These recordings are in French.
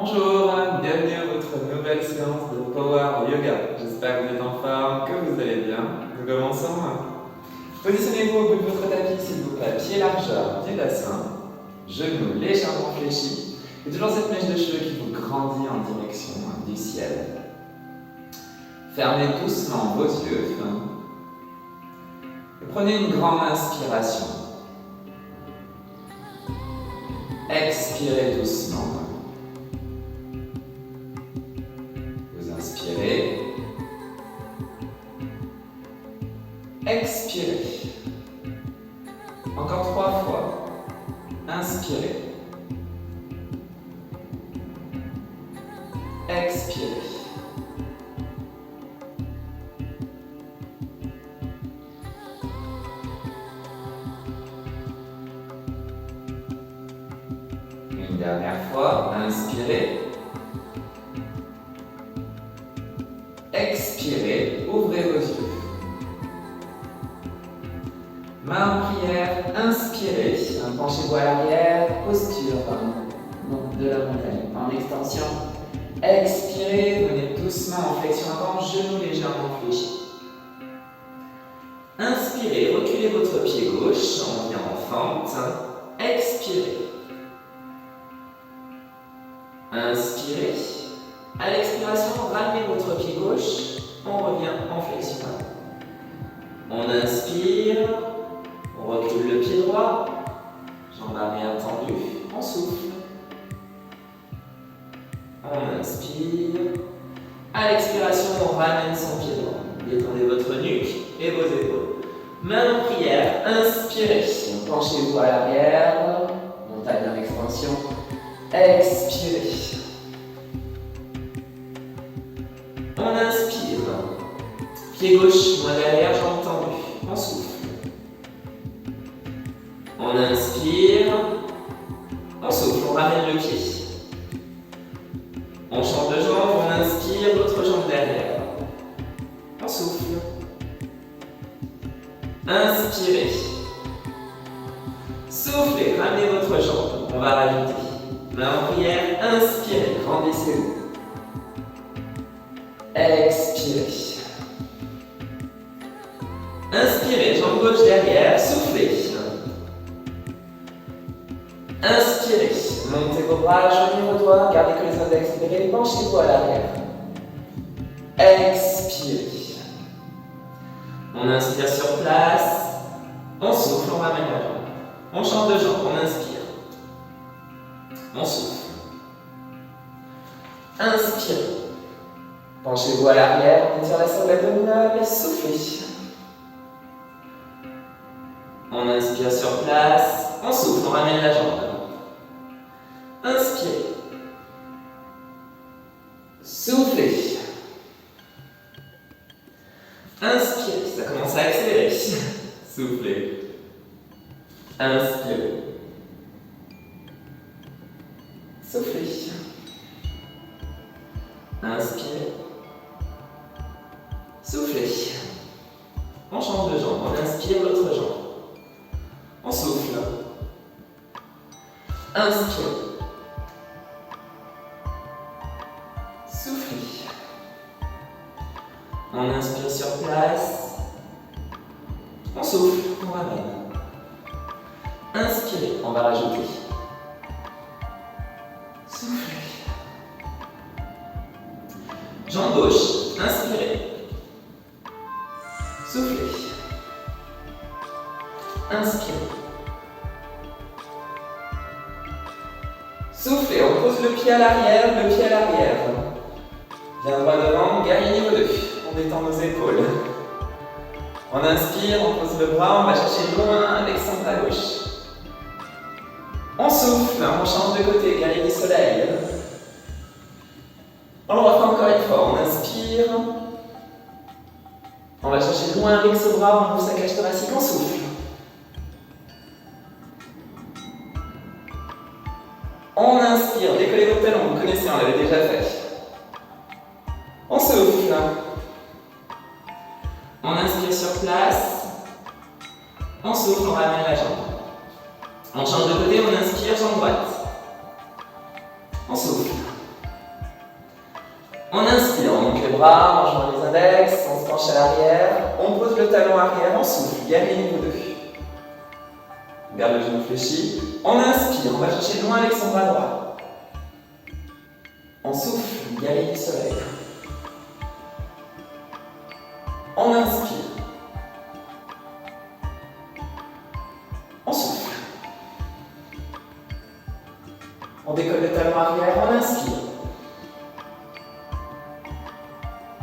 Bonjour, bienvenue à votre nouvelle séance de Power Yoga. J'espère que vous êtes en forme, que vous allez bien. Nous commençons. Positionnez-vous au bout de votre tapis, s'il vous plaît, pied largeur du bassin, genoux légèrement fléchis, et toujours cette mèche de cheveux qui vous grandit en direction du ciel. Fermez doucement vos yeux et prenez une grande inspiration. Expirez doucement. Vous inspirez. Expirez. Encore 3 fois. Inspirez. Expirez. Une dernière fois. Inspirez. Expirez. Ouvrez vos yeux. Main en prière, inspirez, penchez-vous à l'arrière, posture de la montagne, en extension. Expirez, venez doucement en flexion avant, genoux légèrement fléchis. Inspirez, reculez votre pied gauche, on vient en fente. Expirez. Inspirez. À l'expiration, ramenez votre pied gauche, on revient en flexion avant. On inspire. On recule le pied droit, jambe arrière tendue, on souffle. On inspire. À l'expiration, on ramène son pied droit. Détendez votre nuque et vos épaules. Main en prière, inspirez. Penchez-vous à l'arrière, montagne en extension. Expirez. On inspire. Pied gauche, main derrière, jambe tendue, on souffle. On inspire, on souffle, on ramène le pied. On change de jambe, on inspire, l'autre jambe derrière. On souffle. Inspirez. Soufflez, ramenez votre jambe. On va rajouter. Main en prière, inspirez, grandissez-vous. Expirez. Inspirez, jambe gauche derrière, soufflez. Inspirez, montez vos bras, joignez vos doigts, gardez que les index libérés, penchez-vous à l'arrière. Expirez. On inspire sur place, on souffle, on ramène la jambe. On change de jambe, on inspire. On souffle. Inspirez. Penchez-vous à l'arrière, on étire la cervelle abdominale et soufflez. On inspire sur place, on souffle, on ramène la jambe. Inspirez. Soufflez. Inspirez. Ça commence à accélérer. Soufflez. Inspirez. Soufflez. Inspirez. Soufflez. On change de jambe. On inspire l'autre jambe. On souffle. Inspirez. Soufflez. On inspire sur place. On souffle, on ramène. Inspirez, on va rajouter. Soufflez. Jambe gauche, inspirez. Soufflez. Inspirez. Soufflez, on pose le pied à l'arrière, le pied à l'arrière. Bien droit devant, guerrier niveau 2. On détend nos épaules. On inspire, on pose le bras, on va chercher loin avec centre à gauche. On souffle, on change de côté, guerrier du soleil. On le refait encore une fois, on inspire. On va chercher loin avec ce bras, on ouvre sa cage thoracique, on souffle. On inspire, décollez vos talons, vous connaissez, on l'avait déjà fait. On souffle. On inspire sur place. On souffle, on ramène la jambe. On change de côté, on inspire, jambe droite. On souffle. bras, on joint les index, on se penche à l'arrière, on pose le talon arrière, on souffle, guerrier niveau 2. Garde le genou fléchi, on inspire, on va chercher loin avec son bras droit. On souffle, guerrier du soleil. On inspire. On souffle. On décolle le talon arrière, on inspire.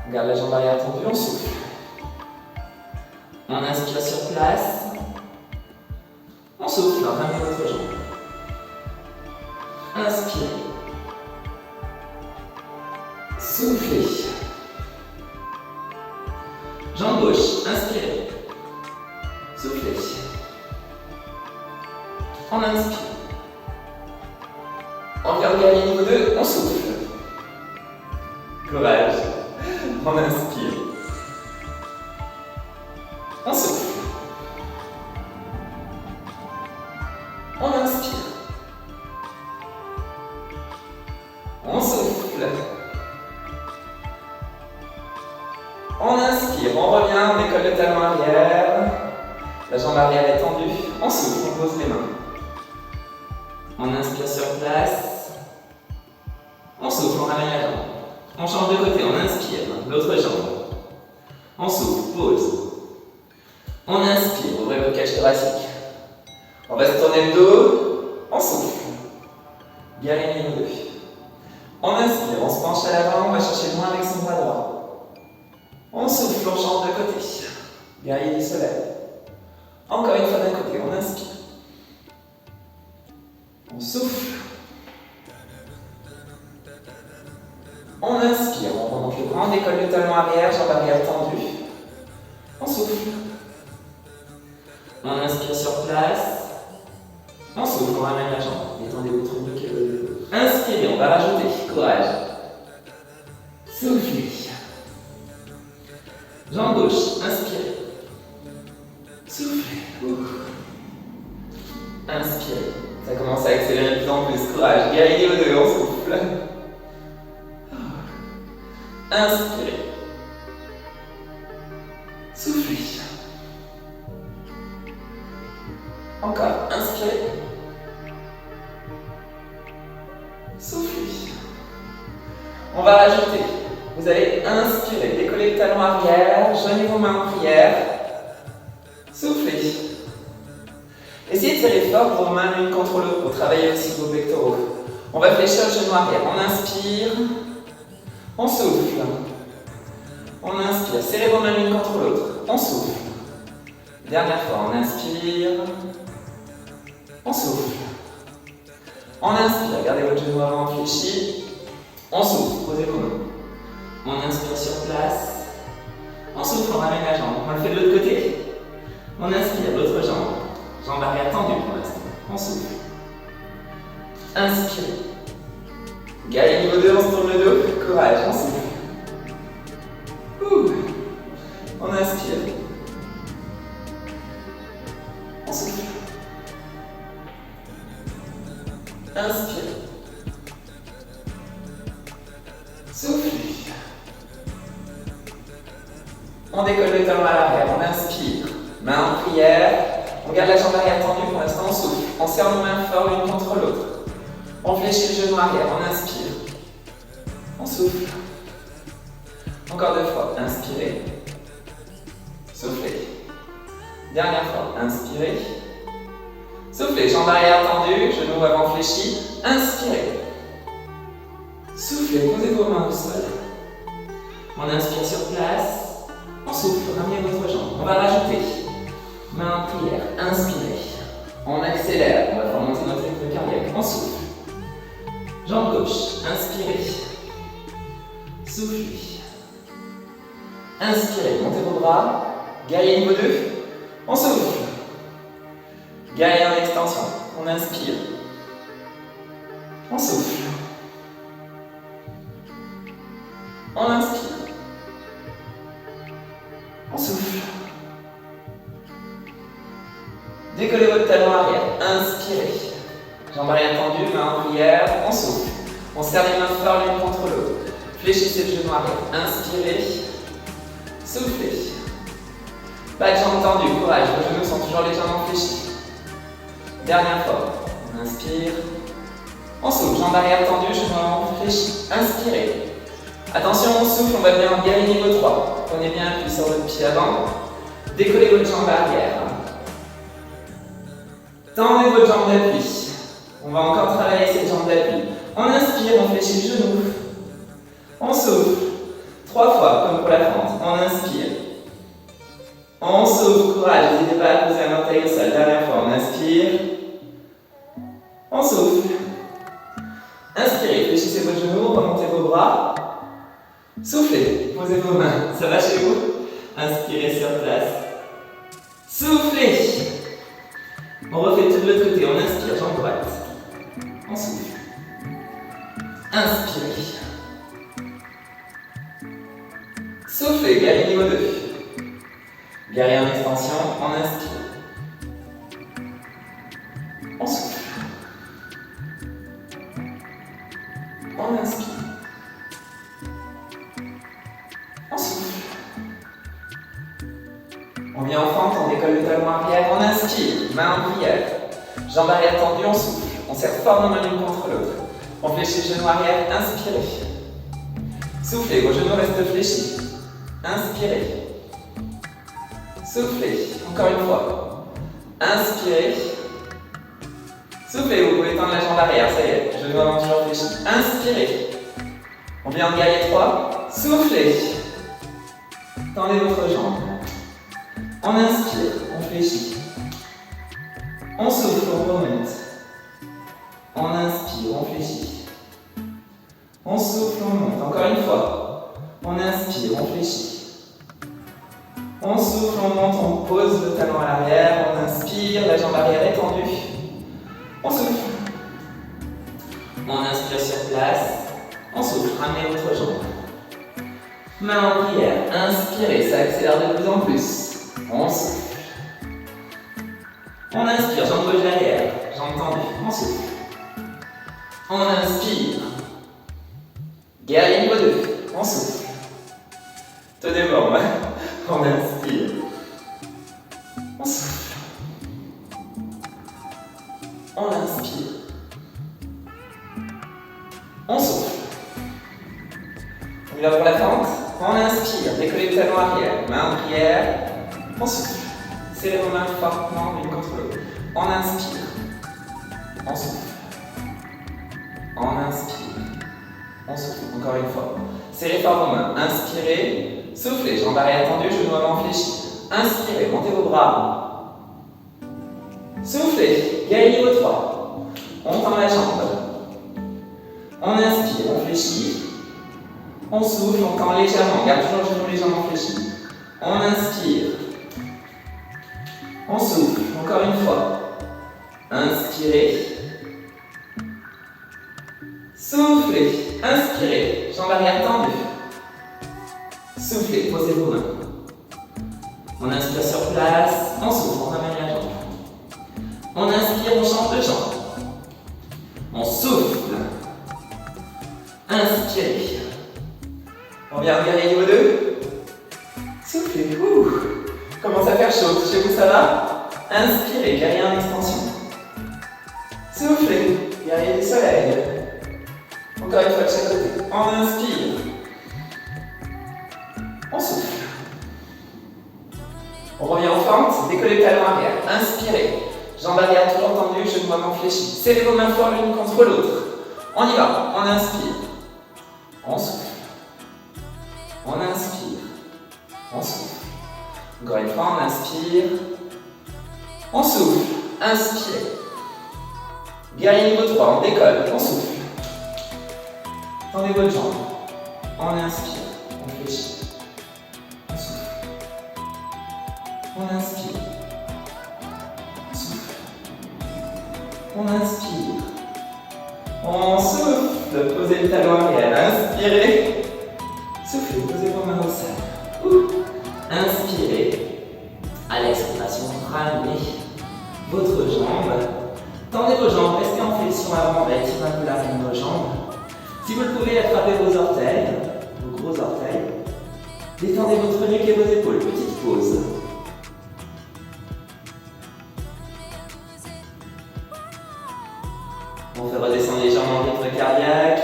On garde la jambe arrière tendue, on souffle. On inspire sur place. On souffle, on ramène notre jambe. Inspire. Soufflez. Jambe gauche, inspirez. Soufflez. On inspire. On garde guerrier niveau 2, on souffle. Courage. On inspire. On souffle. On inspire. On souffle. On inspire, on revient, on décolle le talon arrière. La jambe arrière est tendue. On souffle, on pose les mains. On inspire sur place. On souffle, on ramène la jambe. On change de côté, on inspire, l'autre jambe. On souffle, pause. On inspire, ouvrez votre cage thoracique. On va se tourner le dos. On souffle. Guerrier niveau 2. On inspire, on se penche à l'avant, on va chercher loin avec son bras droit. On souffle, on change de côté. Guerrier du soleil. Encore une fois d'un côté, on inspire. On souffle. On inspire, on remonte le bras, on décolle le talon arrière, jambe arrière tendue. On souffle. On inspire sur place. On souffle, on ramène la jambe. Détendez votre bloc. Inspirez, on va rajouter. Courage. Soufflez. Jambe gauche, inspirez. Soufflez. Inspirez. Ça commence à accélérer de plus en plus. Courage. Guerrier niveau 2, on souffle. Inspirez. Soufflez. Encore. Inspirez. Soufflez. On va rajouter. Vous allez inspirer, décoller le talon arrière, joignez vos mains en prière. Soufflez. Essayez de serrer fort vos mains l'une contre l'autre pour travailler aussi vos pectoraux. On va fléchir le genou arrière. On inspire. On souffle. On inspire. Serrez vos mains l'une contre l'autre. On souffle. Dernière fois. On inspire. On souffle. On inspire. Gardez votre genou avant fléchi. On souffle. Posez vos mains. On inspire sur place. On souffle. On ramène la jambe. On le fait de l'autre côté. On inspire. L'autre jambe. Jambe arrière tendue pour l'instant. On souffle. Inspire. Guerrier niveau 2, on se tourne le dos. Courage, on souffle. On inspire. On souffle. Inspire. Souffle. On décolle le talon à l'arrière, on inspire. Main en prière. On garde la jambe arrière tendue pour l'instant, on souffle. On serre nos mains fort l'une contre l'autre. On fléchit le genou arrière, on inspire. On souffle. Encore 2 fois, inspirez. Soufflez. Dernière fois, inspirez. Soufflez, jambe arrière tendue, genou avant fléchi. Inspirez. Soufflez, posez vos mains au sol. On inspire sur place. On souffle, ramenez votre jambe. On va rajouter. Main en prière, inspirez. On accélère, on va faire monter notre rythme cardiaque. On souffle. Jambe gauche, inspirez. Soufflez. Inspirez, montez vos bras. Guerrier niveau 2. On souffle. Guerrier en extension. On inspire. On souffle. On inspire. On souffle. Décollez votre talon arrière. Inspirez. Jambe arrière tendue, main en prière. On souffle. On serre les mains fort l'une contre l'autre. Fléchissez le genou arrière. Inspirez. Soufflez. Pas de jambes tendues. Courage. Vos genoux sont toujours légèrement fléchis. Dernière fois. On inspire. On souffle. Jambes arrière tendues. Genoux fléchis. Inspirez. Attention, on souffle. On va venir en guerrier niveau 3. Prenez bien appui sur votre pied avant. Décollez votre jambe arrière. Tendez votre jambe d'appui. On va encore travailler cette jambe d'appui. On inspire, on fléchit le genou. On souffle. 3 fois, comme pour la fente. On inspire. On souffle, courage. N'hésitez pas à poser un orteil au sol. Dernière fois, on inspire. On souffle. Inspirez, fléchissez vos genoux, remontez vos bras. Soufflez, posez vos mains. Ça va chez vous? Inspirez sur place. Soufflez. On refait tout de l'autre côté. On inspire, jambe droite. On souffle. Inspirez. Soufflez, guerrier niveau 2. Guerrier en extension, on inspire. On souffle. On inspire. On souffle. On vient en fente, on décolle le talon arrière, on inspire, main en prière. Jambes arrière tendues, on souffle. On serre fort nos mains l'une contre l'autre. On fléchit le genou arrière, inspirez. Soufflez, vos genoux restent fléchis. Inspirez. Soufflez, encore une fois. Inspirez. Soufflez, vous pouvez tendre la jambe arrière, ça y est, genoux avant toujours fléchis. Inspirez. On vient en guerrier 3. Soufflez. Tendez votre jambe. On inspire, on fléchit. On souffle, on remonte. On inspire, on fléchit. On souffle, on monte. Encore une fois. On inspire, on fléchit. On souffle, on monte, on pose le talon à l'arrière. On inspire, la jambe arrière est tendue. On souffle. On inspire sur place. On souffle, ramenez votre jambe. Main en prière, inspirez, ça accélère de plus en plus. On souffle. On inspire, jambe gauche derrière, jambe tendue. On souffle. On inspire. Guerrier niveau 2. On souffle. Tenez bon, on inspire. On souffle. On inspire. On souffle. On y va pour la fente. On inspire, décollez le talon arrière, main en prière. On souffle. Serrez vos mains fortement l'une contre l'autre. On inspire. On souffle. On inspire. On souffle. Encore une fois. Serrez fort vos mains. Inspirez. Soufflez. Jambes arrière tendues, genoux avant fléchis. Inspirez. Montez vos bras. Soufflez. Guerrier niveau 3. On tend la jambe. On inspire. On fléchit. On souffle. On tend légèrement. Garde toujours le genou légèrement fléchi. On inspire. On souffle, encore une fois. Inspirez. Soufflez. Inspirez. Jambes arrière tendues. Soufflez. Posez vos mains. On inspire sur place. On souffle. On ramène la jambe. On inspire. On change de jambe. On souffle. Inspirez. On vient regarder niveau 2. Soufflez. Ouh. Commence à faire chaud. Chez vous, ça va? Inspirez, guerrier en extension. Soufflez, guerrier du soleil. Encore une fois de chaque côté. On inspire. On souffle. On revient en fente, décollez le talon arrière. Inspirez. Jambes arrière toujours tendues, genoux avant fléchis. Serrez vos mains fort l'une contre l'autre. On y va. On inspire. On souffle. On inspire. On souffle. Encore une fois, on inspire. On souffle. Inspirez. Guerrier niveau 3, on décolle. On souffle. Tendez votre jambe. On inspire. On fléchit. On souffle. On inspire. On souffle. On inspire. On souffle. Posez le talon arrière. Inspirez. Soufflez. Posez vos mains au sol. Ouh. Inspirez. À l'expiration, ramenez votre jambe. Tendez vos jambes, restez en flexion avant, étirez un peu l'arrière de vos jambes. Si vous le pouvez, attrapez vos orteils. nuque et vos épaules. Petite pause. On fait redescendre légèrement le rythme cardiaque.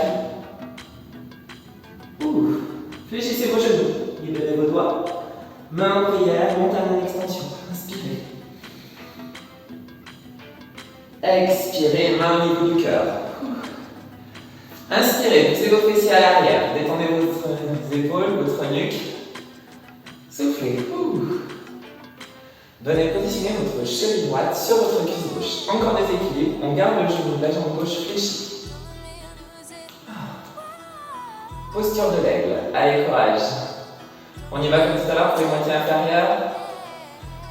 Fléchissez vos genoux. Libérez vos doigts. Main en prière, montagne en extension. Inspirez. Expirez, main au niveau du cœur. Inspirez, poussez vos fessiers à l'arrière. Détendez vos épaules, votre nuque. Soufflez. Venez positionner votre cheville droite sur votre cuisse gauche. Encore des équilibres. On garde le genou de la jambe gauche fléchie. Posture de l'aigle. Allez, courage. On y va comme tout à l'heure pour les moitiés inférieures.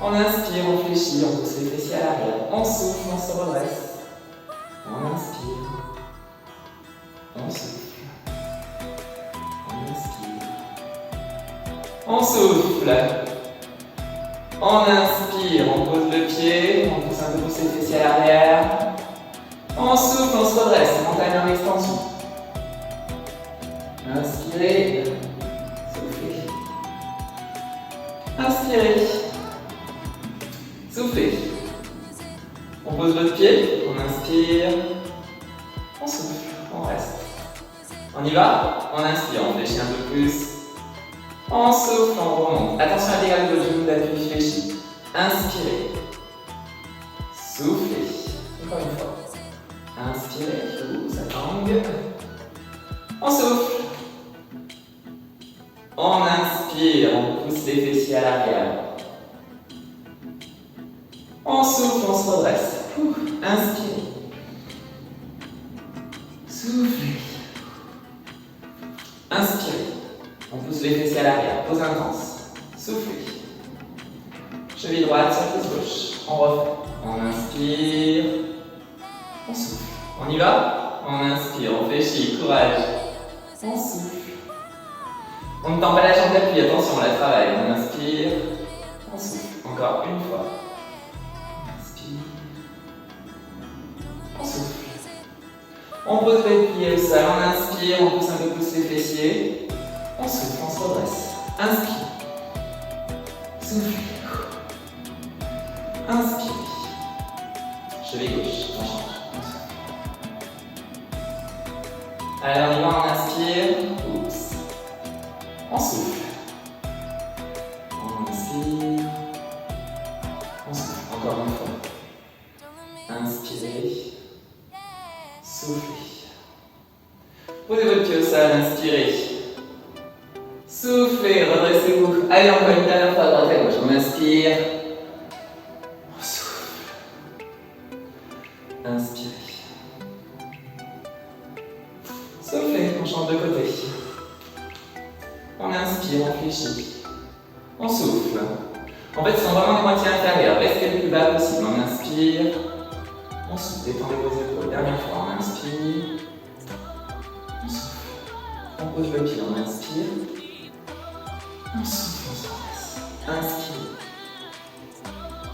On inspire, on fléchit, on pousse les fessiers à l'arrière. On souffle, on se redresse. On inspire. On souffle. On inspire. On souffle. On inspire, on pose le pied, on pousse un peu plus les fessiers à l'arrière. On souffle, on se redresse, montagne en extension. Inspirez. Soufflez. Inspirez. Soufflez. On pose votre pied, on inspire. On souffle, on reste. On y va? On inspire, on fléchit un peu plus. On souffle, on remonte. Attention à dégager le genou d'appui fléchi. Inspirez. Soufflez. Encore une fois. Inspirez. Ça tangue. On souffle. On inspire. On pousse les fessiers à l'arrière. On souffle, on se redresse. Inspirez. Soufflez. Inspirez. On pousse les fessiers à l'arrière, pause intense. Soufflez. Cheville droite sur cuisse gauche. On refait. On inspire. On souffle. On y va? On inspire, on fléchit, courage. On souffle. On ne tend pas la jambe d'appui, attention, on la travaille. On inspire. On souffle. Encore une fois. On inspire. On souffle. On pose les pieds au sol, on inspire, on pousse un peu plus les fessiers. On souffle, on se redresse. Inspire. Souffle. Inspire. Cheville gauche, on change. On souffle. Allez, on y va, on inspire. Oups. On souffle. On inspire. On souffle. Encore une fois. Inspirez. Soufflez. Posez votre pied au sol, inspirez. Soufflez, redressez-vous. Allez, encore une dernière fois à droite à gauche. On inspire. On souffle. Inspirez. Soufflez, on change de côté. On inspire, on fléchit. On souffle. En fait, ce sont vraiment les moitiés inférieures. Restez le plus bas possible. On inspire. On souffle, détendez vos épaules. Dernière fois, on inspire. On souffle. On pose le pied, on inspire. On souffle, on se redresse. Inspire.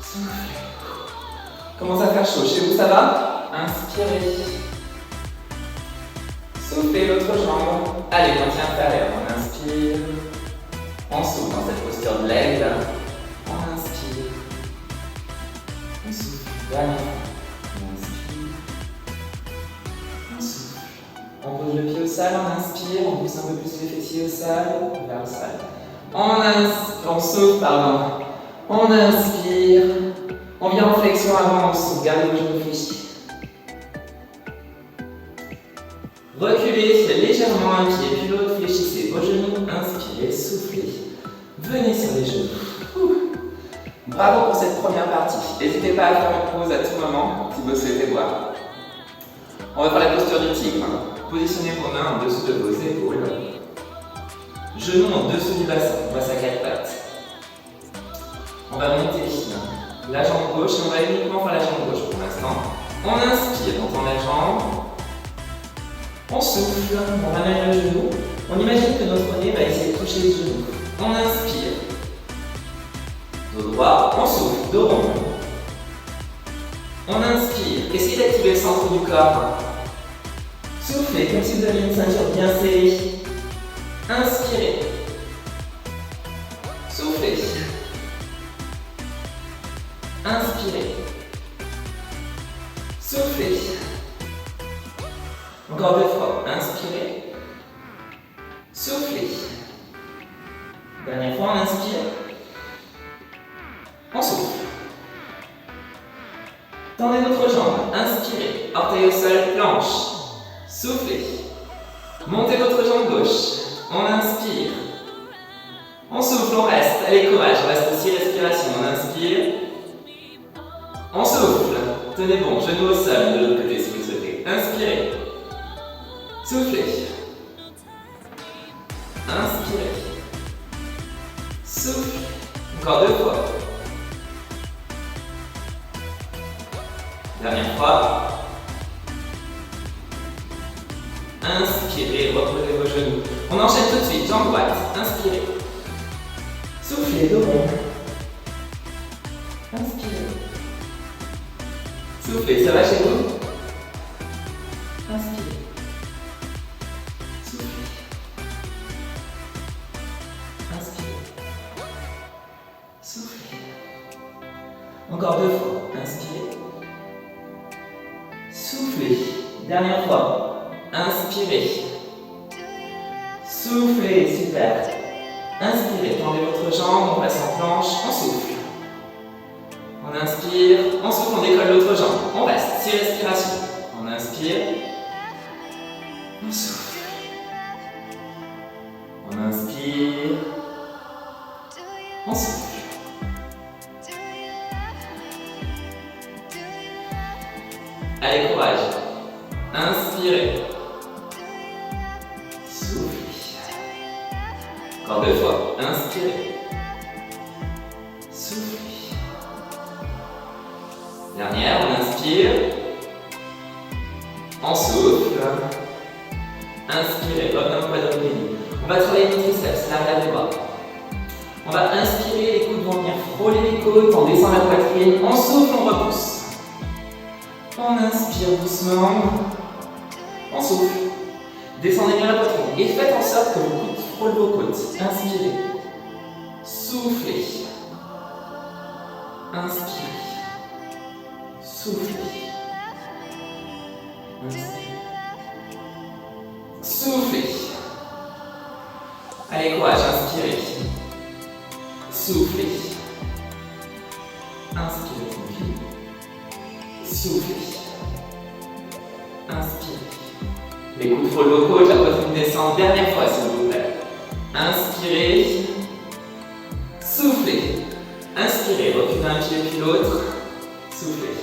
Soufflez. Commence à faire chaud. Chez vous, ça va? Inspirez. Soufflez l'autre jambe. Allez, moitié inférieure. On inspire. On souffle dans cette posture de l'aigle. On inspire. On souffle. Dernière fois. On pose le pied au sol, on inspire, on pousse un peu plus les fessiers au sol, vers le sol. On souffle, pardon. On inspire. On vient en flexion avant, on souffle. Gardez vos genoux fléchis. Reculez légèrement un pied, puis l'autre, fléchissez vos genoux. Inspirez, soufflez. Venez sur les genoux. Bravo pour cette première partie. N'hésitez pas à faire une pause à tout moment si vous souhaitez voir. On va faire la posture du tigre. Positionnez vos mains en dessous de vos épaules. Genoux en dessous du bassin. On passe à quatre pattes. On va monter la jambe gauche et on va uniquement faire la jambe gauche pour l'instant. On inspire, on tend la jambe. On souffle, on ramène le genou. On imagine que notre nez va essayer de toucher les genoux. On inspire. Dos droit, on souffle, dos rond. On inspire, essayez d'activer le centre du corps. Soufflez comme si vous aviez une ceinture bien serrée. Inspirez. Soufflez. Soufflez. Inspirez. Soufflez. Encore 2 fois. Inspirez. Soufflez. Dernière fois, on inspire. On souffle. Tendez votre jambe. Inspirez. Orteil au sol, planche. Soufflez. Montez votre jambe gauche. On inspire. On souffle, on reste. Allez, courage. On reste 6 respirations. On inspire. On souffle. Tenez bon, genou au sol de l'autre côté si vous le souhaitez. Inspirez. Soufflez. Inspirez. Soufflez. Encore 2 fois. Dernière fois. Inspirez, reposez vos genoux. On enchaîne tout de suite, jambe droite. Inspirez. Soufflez, dos rond. Inspirez. Soufflez, ça va chez vous? Inspirez. Soufflez. Inspirez. Soufflez. Encore 2 fois. Inspirez. Soufflez. Dernière fois. Inspirez. Soufflez, super. Inspirez, tendez votre jambe, on passe en planche, on souffle. On inspire, on souffle, on décolle l'autre jambe. On reste, 6 respirations. On inspire. On souffle. On inspire. On souffle. Allez, courage. Inspirez. Soufflez. Encore 2 fois. Inspirez. Soufflez. Dernière, on inspire. On souffle. Inspirez. Hop, on va dominer. On va travailler les triceps, l'arrière des bras. On va inspirer, les coudes vont venir frôler les côtes, on descend la poitrine, on souffle, on repousse. On inspire doucement, on souffle, descendez bien la poitrine et faites en sorte que vos coudes frôlent vos côtes. Inspirez, soufflez, inspirez, soufflez, inspirez, soufflez. Allez, courage, inspirez, soufflez, inspirez tranquille. Soufflez. Inspirez. Les coudes frôlent vos côtes, la poitrine descend. Dernière fois, s'il vous plaît. Inspirez. Soufflez. Inspirez. Reculez un pied puis l'autre. Soufflez.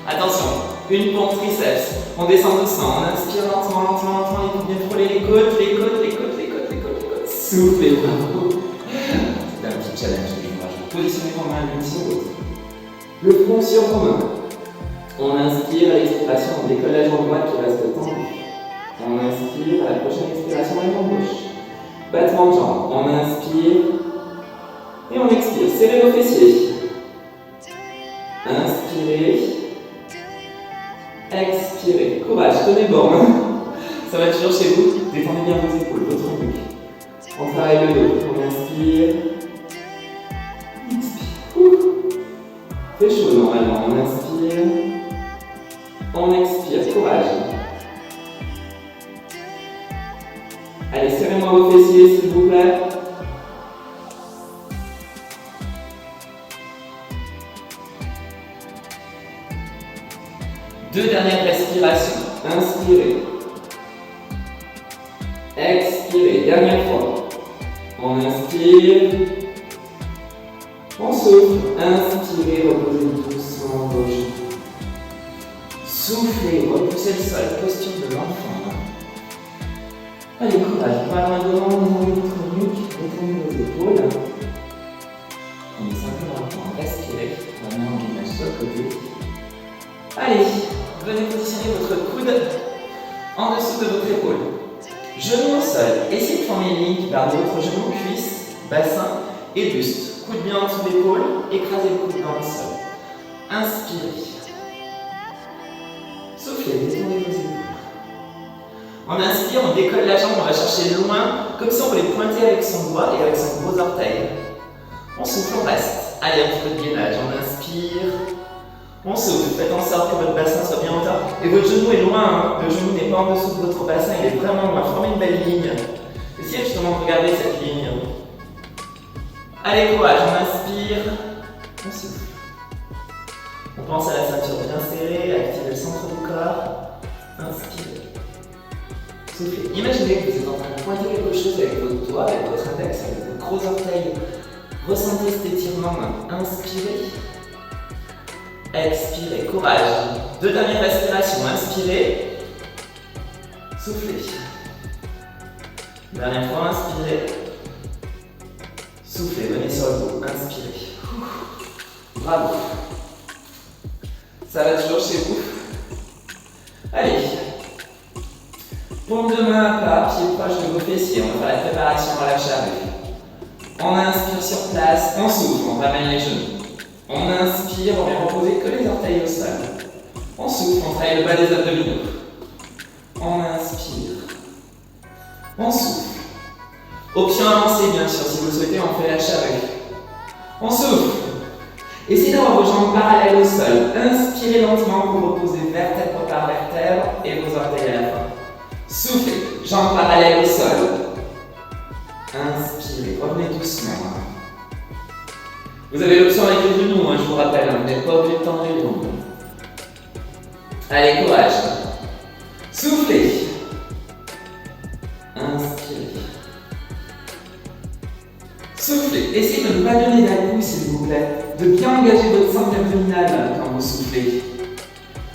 Attention, une pompe triceps. On descend doucement. On inspire lentement, lentement, lentement. Les coudes viennent frôler les côtes, les côtes, les côtes, les côtes, les côtes, les côtes. Soufflez. Bravo. C'est un petit challenge que je vous rajoute. Positionnez vos mains l'une sur l'autre. Le front sur vos mains. On inspire à l'expiration, on décolle la jambe droite qui reste tendue. On inspire à la prochaine expiration, la jambe gauche. Battement de jambe. On inspire et on expire. Serrez vos fessiers. Inspirez. Expirez. Courage, tenez bon. Ça va toujours chez vous. Détendez bien vos épaules, votre nuque. On travaille le dos. On inspire. Expire. Fait chaud normalement. On inspire. On expire, courage. Allez, serrez-moi vos fessiers s'il vous plaît. Deux dernières respirations. Inspirez. Expirez. Dernière fois. On inspire. On souffle. Inspirez, reposez doucement vos genoux. Soufflez, repoussez le sol, posture de l'enfant. Allez, courage, pas loin devant, détendez votre nuque, détendez vos épaules. On est simplement en respirer, la main en guillemets sur le côté. Allez, venez positionner votre coude en dessous de votre épaule. Genou au sol, essayez de former une ligne qui part de votre genou, cuisse, bassin et buste. Coude bien en dessous de l'épaule, écrasez le coude dans le sol. Inspirez. Soufflez, détendez vos épaules. On inspire, on décolle la jambe, on va chercher loin, comme si on voulait pointer avec son doigt et avec son gros orteil. On souffle, on reste. Allez, un petit peu de gainage. On inspire. On souffle. Faites en sorte que votre bassin soit bien en hauteur. Et votre genou est loin. Hein. Le genou n'est pas en dessous de votre bassin. Il est vraiment loin. Formez une belle ligne. Essayez justement de regarder cette ligne. Allez, courage. On inspire. On souffle. On pense à la ceinture bien serrée. Activez le centre du corps. Inspirez. Soufflez. Imaginez que vous êtes en train de pointer quelque chose avec votre doigt, avec votre index, avec votre gros orteil. Ressentez cet étirement. Inspirez. Expirez. Courage. Deux dernières respirations. Inspirez. Soufflez. Dernière fois. Inspirez. Soufflez. Venez sur le dos. Inspirez. Bravo. Ça va toujours chez vous? Allez. Paume de main à plat, pieds proches de vos fessiers. On va faire la préparation à la charrue. On inspire sur place, on souffle, on ramène les genoux. On inspire, on vient reposer que les orteils au sol. On souffle, on travaille le bas des abdominaux. On inspire. On souffle. Option avancée, bien sûr, si vous le souhaitez, on fait la charrue. On souffle. Essayez d'avoir vos jambes parallèles au sol. Inspirez lentement pour reposer vertèbre par vertèbre et vos orteils à la fin. Soufflez, jambes parallèles au sol. Inspirez, revenez doucement. Vous avez l'option avec les genoux, je vous rappelle, vous n'êtes pas obligé de tendre les jambes. Allez, courage. Soufflez. Inspirez. Soufflez. Essayez de ne pas donner d'à-coups, s'il vous plaît. De bien engager votre sangle abdominale quand vous soufflez.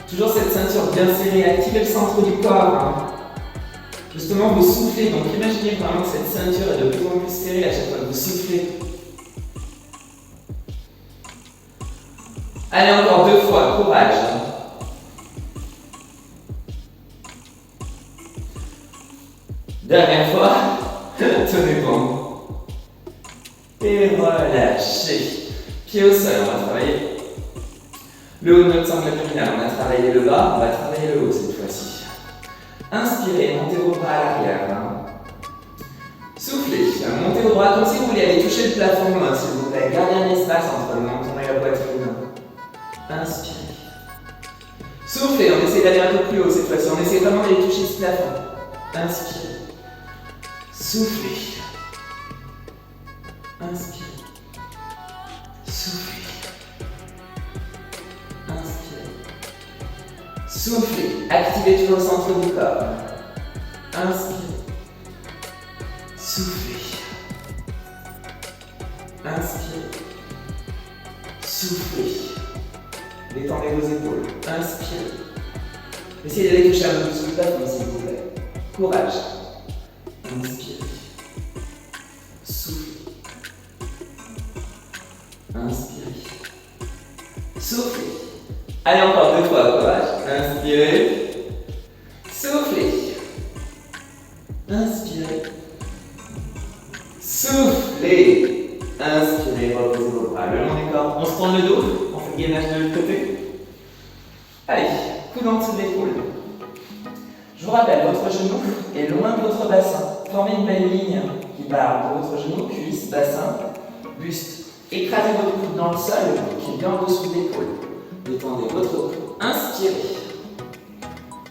Toujours cette ceinture bien serrée, activez le centre du corps. Justement, vous soufflez, donc imaginez vraiment que cette ceinture est de plus en plus serrée à chaque fois que vous soufflez. Allez, encore deux fois, courage. Dernière fois, tenez bon. Et relâchez. Pied au sol, on va travailler le haut de notre sangle abdominale. On a travaillé le bas, on va travailler le haut cette fois-ci. Inspirez, montez vos bras à l'arrière. Soufflez, montez vos bras comme si vous vouliez aller toucher le plafond, s'il vous plaît. Gardez un espace entre le menton et la poitrine. Inspirez. Soufflez, on essaie d'aller un peu plus haut cette fois-ci. On essaie vraiment d'aller toucher ce plafond. Inspirez. Soufflez. Inspirez. Soufflez. Inspirez. Soufflez. Activez toujours le centre du corps. Inspirez. Soufflez. Inspirez. Soufflez. Détendez vos épaules. Inspirez. Essayez d'aller toucher un peu plus le plafond, s'il vous plaît. Courage. Inspirez. Soufflez. Inspirez. Soufflez. Allez, encore deux fois, courage. Inspirez. Soufflez. Inspirez. Soufflez. Inspirez, reposez vos bras le long du corps. On se tourne le dos, on fait le gainage de l'autre côté. Allez, coude en dessous de l'épaule. Je vous rappelle, votre genou est loin de votre bassin. Formez une belle ligne qui part de votre genou, cuisse, bassin, buste. Écrasez votre coude dans le sol, qui est bien en dessous de l'épaule. Détendez votre cou. Inspirez.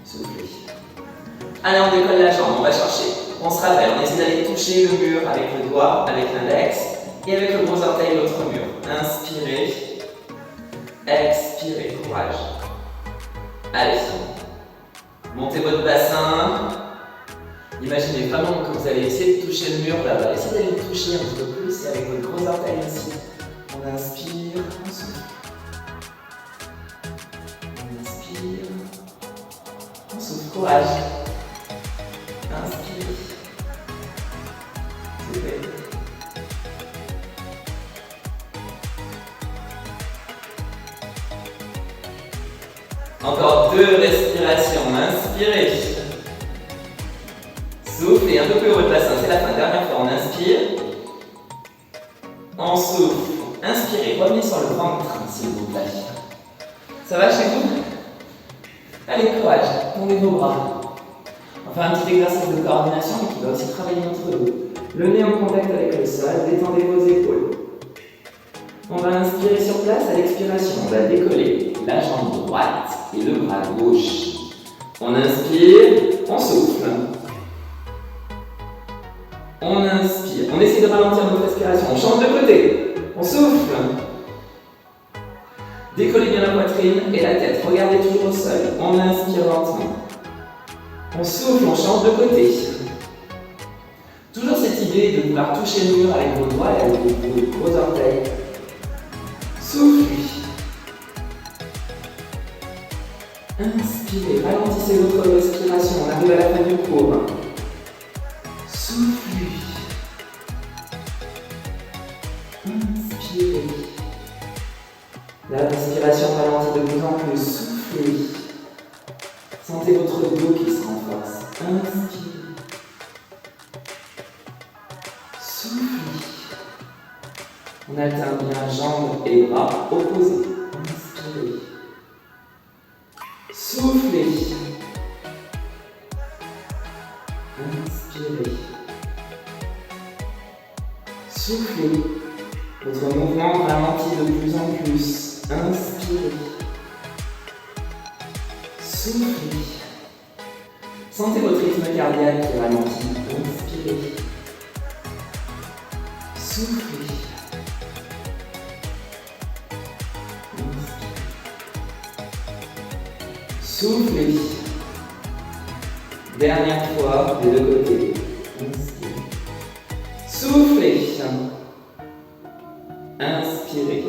Soufflez. Allez, on décolle la jambe, on va chercher. On se rappelle, on essaie d'aller toucher le mur avec le doigt, avec l'index et avec le gros orteil l'autre mur. Inspirez. Expirez. Courage. Allez. Montez votre bassin. Imaginez vraiment que vous allez essayer de toucher le mur là-bas. Essayez d'aller le toucher un petit peu plus et avec votre gros orteil ici. On inspire, on souffle. On inspire. On souffle. Courage. Inspire. Soufflez. Encore deux respirations. Inspirez. Soufflez un peu plus haut votre bassin. C'est la fin. Dernière fois, on inspire. On souffle. Inspirez. Revenez sur le ventre, s'il vous plaît. Ça va chez vous? Allez, courage. Tendez vos bras. On va faire un petit exercice de coordination qui va aussi travailler notre dos. Le nez en contact avec le sol. Détendez vos épaules. On va inspirer sur place. À l'expiration, on va décoller la jambe droite et le bras gauche. On inspire, on souffle. On inspire. On essaie de ralentir notre respiration. On change de côté. On souffle. Décollez bien la poitrine et la tête. Regardez toujours au sol. On inspire lentement. On souffle, on change de côté. Toujours cette idée de vouloir toucher le mur avec vos doigts et avec vos gros orteils. Soufflez. Inspirez, ralentissez votre respiration. On arrive à la fin du cours. Soufflez. Inspirez. La respiration ralentit de plus en plus. Soufflez. Sentez votre dos qui se renforce. Inspirez. Soufflez. On alterne bien jambes et bras opposés. Inspirez. Soufflez. Inspirez. Soufflez. Votre mouvement ralentit de plus en plus. Inspirez. Soufflez. Sentez votre rythme cardiaque qui ralentit. Inspirez. Soufflez. Soufflez. Dernière fois, des deux côtés. Inspirez. Soufflez. Inspirez.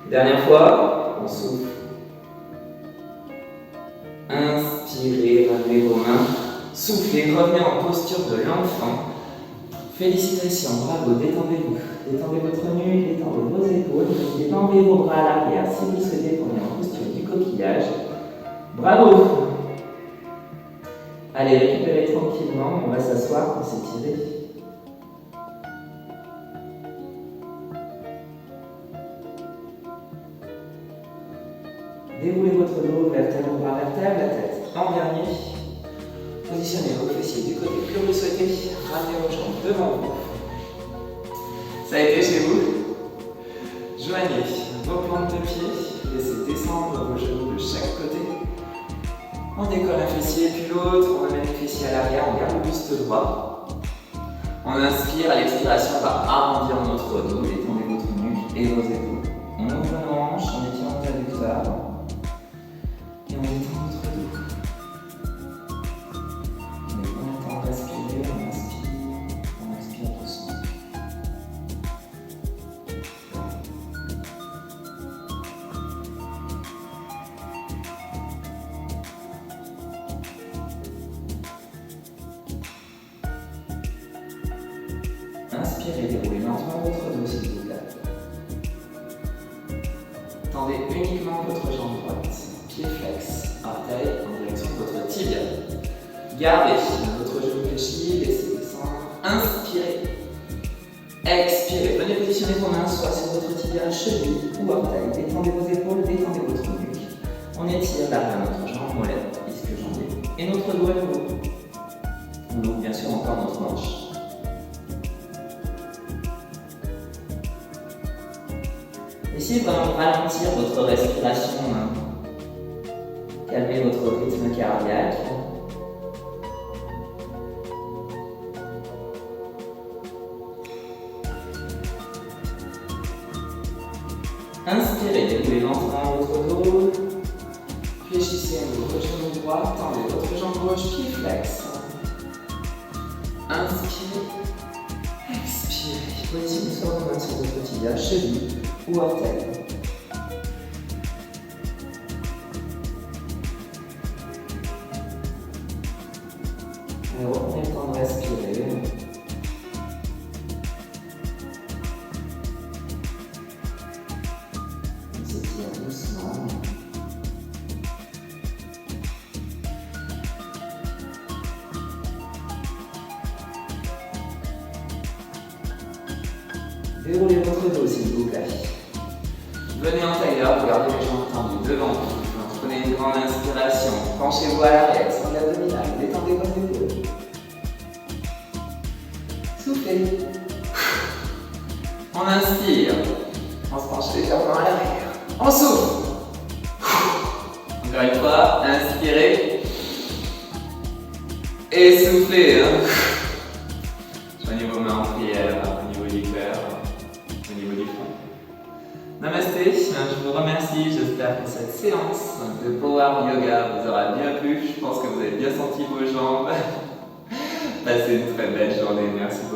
Dernière fois, on souffle. Inspirez, ramenez vos mains. Soufflez, revenez en posture de l'enfant. Félicitations, bravo, détendez-vous. Détendez votre nuque, détendez vos épaules. Détendez vos bras à l'arrière si vous souhaitez qu'on ait en posture du coquillage. Bravo! Allez, récupérez tranquillement, on va s'asseoir pour s'étirer. Déroulez votre dos, vertèbre, bras, vertèbre, la tête en dernier. Positionnez vos fessiers du côté que vous souhaitez. Ramenez vos jambes devant vous. Ça a été chez vous? Joignez vos plantes de pied, laissez descendre vos genoux de chaque côté. On décolle un fessier puis l'autre, on amène les fessiers à l'arrière, on garde le buste droit. On inspire, à l'expiration, on va arrondir notre dos, détendez votre nuque et vos épaules. On ouvre nos hanches, on étire nos adducteurs et on détend notre dos. On est combien de temps à respirer, on expire doucement. Inspirez, déroulez lentement votre dos s'il vous plaît. Tendez uniquement votre jambe droite. Pied flex, orteil en direction de votre tibia. Gardez votre genou fléchi, laissez descendre. Inspirez. Expirez. Venez positionner vos mains soit sur votre tibia, cheville ou orteil. Détendez vos épaules, détendez votre nuque. On étire l'arrière de notre jambe, molette, ischio-jambier. Et notre dos à nouveau. On ouvre bien sûr encore notre hanche. Essayez vraiment de ralentir votre respiration. Calmez votre rythme cardiaque. Inspirez, déroulez lentement votre dos. Fléchissez votre genou droit, tendez votre jambe gauche, pied flex. Inspirez, expirez. Positionnez soit vos mains sur votre tibia, cheville ou orteil. Alors, reprenez le temps de respirer. On s'étire doucement. Déroulez votre dos s'il vous plaît. Venez en tailleur, regardez les jambes tendues devant vous. Prenez une grande inspiration. Penchez-vous à l'arrière, sans l'abdominal. Détendez vos épaules. Soufflez. On inspire. On se penche légèrement à l'arrière. On souffle. Encore une fois, inspirez. Et soufflez. Joignez vos mains en prière au niveau du cœur, au niveau du front. Namasté, je vous remercie. J'espère que cette séance de Power Yoga vous aura bien plu. Je pense que vous avez bien senti vos jambes. Passez une très belle journée. Merci.